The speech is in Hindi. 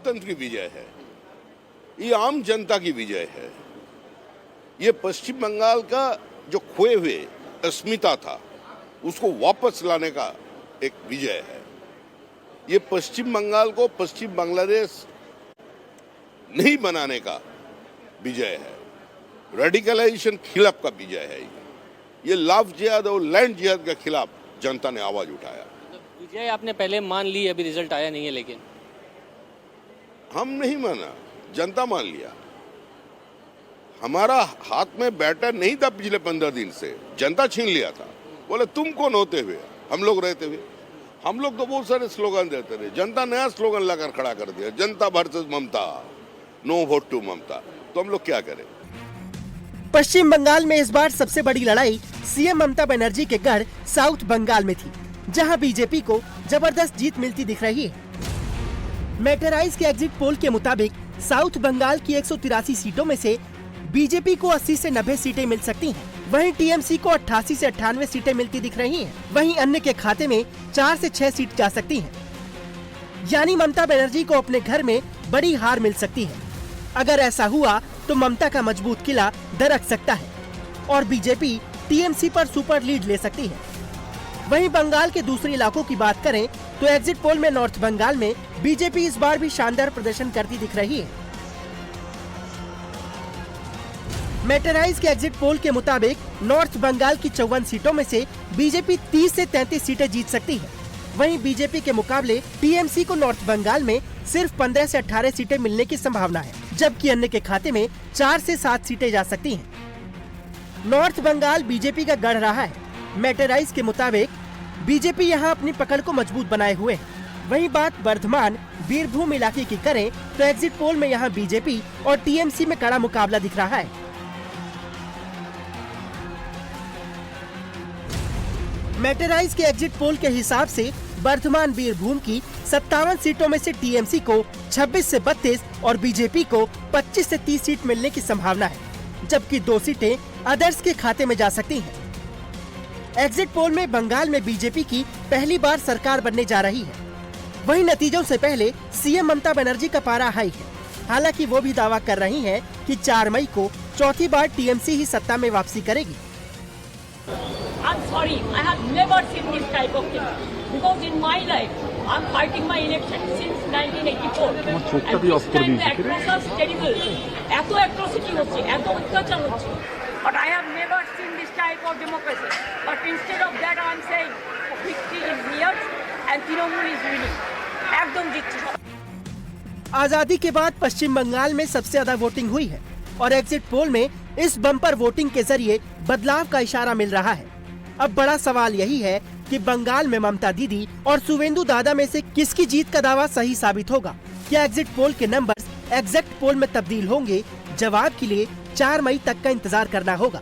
लोकतंत्र की विजय है, ये आम जनता की विजय है। ये पश्चिम बंगाल का जो खोए हुए अस्मिता था उसको वापस लाने का एक विजय है। ये पश्चिम बंगाल को पश्चिम बांग्लादेश नहीं बनाने का विजय है। रेडिकलाइजेशन खिलाफ का विजय है। ये लव जिहाद और लैंड जिहाद के खिलाफ जनता ने आवाज उठाया। विजय आपने पहले मान ली, अभी रिजल्ट आया नहीं है, लेकिन हम नहीं माना, जनता मान लिया। हमारा हाथ में बैटर नहीं था पिछले 15 दिन से, जनता छीन लिया था। बोले तुम कौन होते हुए हम लोग रहते हुए। हम लोग तो बहुत सारे स्लोगन देते रहे, जनता नया स्लोगन लाकर खड़ा कर दिया, जनता versus Mamata, no vote to Mamata. तो हम लोग क्या करें। पश्चिम बंगाल में इस बार सबसे बड़ी लड़ाई सीएम ममता बनर्जी के गढ़ साउथ बंगाल में थी, जहां बीजेपी को जबरदस्त जीत मिलती दिख रही है। मैटराइज के एग्जिट पोल के मुताबिक साउथ बंगाल की 183 सीटों में से बीजेपी को 80 से 90 सीटें मिल सकती हैं। वहीं टीएमसी को 88 से 98 सीटें मिलती दिख रही हैं। वहीं अन्य के खाते में 4 से 6 सीट जा सकती हैं। यानी ममता बनर्जी को अपने घर में बड़ी हार मिल सकती है। अगर ऐसा हुआ तो ममता का मजबूत किला दरक सकता है और बीजेपी टीएमसी पर सुपर लीड ले सकती है। वहीं बंगाल के दूसरे इलाकों की बात करें तो एग्जिट पोल में नॉर्थ बंगाल में बीजेपी इस बार भी शानदार प्रदर्शन करती दिख रही है। मैटराइज के एग्जिट पोल के मुताबिक नॉर्थ बंगाल की 54 सीटों में से बीजेपी 30 से 33 सीटें जीत सकती है। वहीं बीजेपी के मुकाबले टीएमसी को नॉर्थ बंगाल में सिर्फ 15 से 18 सीटें मिलने की संभावना है, जबकि अन्य के खाते में 4 से 7 सीटें जा सकती हैं। नॉर्थ बंगाल बीजेपी का गढ़ रहा है। मैटराइज के मुताबिक बीजेपी यहां अपनी पकड़ को मजबूत बनाए हुए है। वहीं बात वर्धमान बीरभूम इलाके की करें तो एग्जिट पोल में यहां बीजेपी और टीएमसी में कड़ा मुकाबला दिख रहा है। मैटराइज के एग्जिट पोल के हिसाब से वर्धमान बीरभूम की 57 सीटों में से टीएमसी को 26 से 32 और बीजेपी को 25 से 30 सीट मिलने की संभावना है, जबकि 2 सीटें अदर्स के खाते में जा सकती हैं। एग्जिट पोल में बंगाल में बीजेपी की पहली बार सरकार बनने जा रही है। वहीं नतीजों से पहले सीएम ममता बनर्जी का पारा हाई है। हालांकि वो भी दावा कर रही हैं कि 4 मई को चौथी बार टीएमसी ही सत्ता में वापसी करेगी। I'm sorry, I have never seen this type of thing. Because in my life, I'm fighting my election since 1984. And this time the atrocities terrible. এত atrocity হচ্ছে, এত অত্যাচার হচ্ছে. But I have never seen this type of democracy. But instead of that, I'm saying victory is near and Trinamool is winning. एकदम जीतছে। आजादी के बाद पश्चिम बंगाल में सबसे ज्यादा वोटिंग हुई है और एग्जिट पोल में इस बम्पर वोटिंग के जरिए बदलाव का इशारा मिल रहा है। अब बड़ा सवाल यही है कि बंगाल में ममता दीदी और सुवेंदु दादा में से किसकी जीत का दावा सही साबित होगा। क्या एग्जिट पोल के नंबर्स एग्जैक्ट पोल में तब्दील होंगे? जवाब के लिए 4 मई तक का इंतजार करना होगा।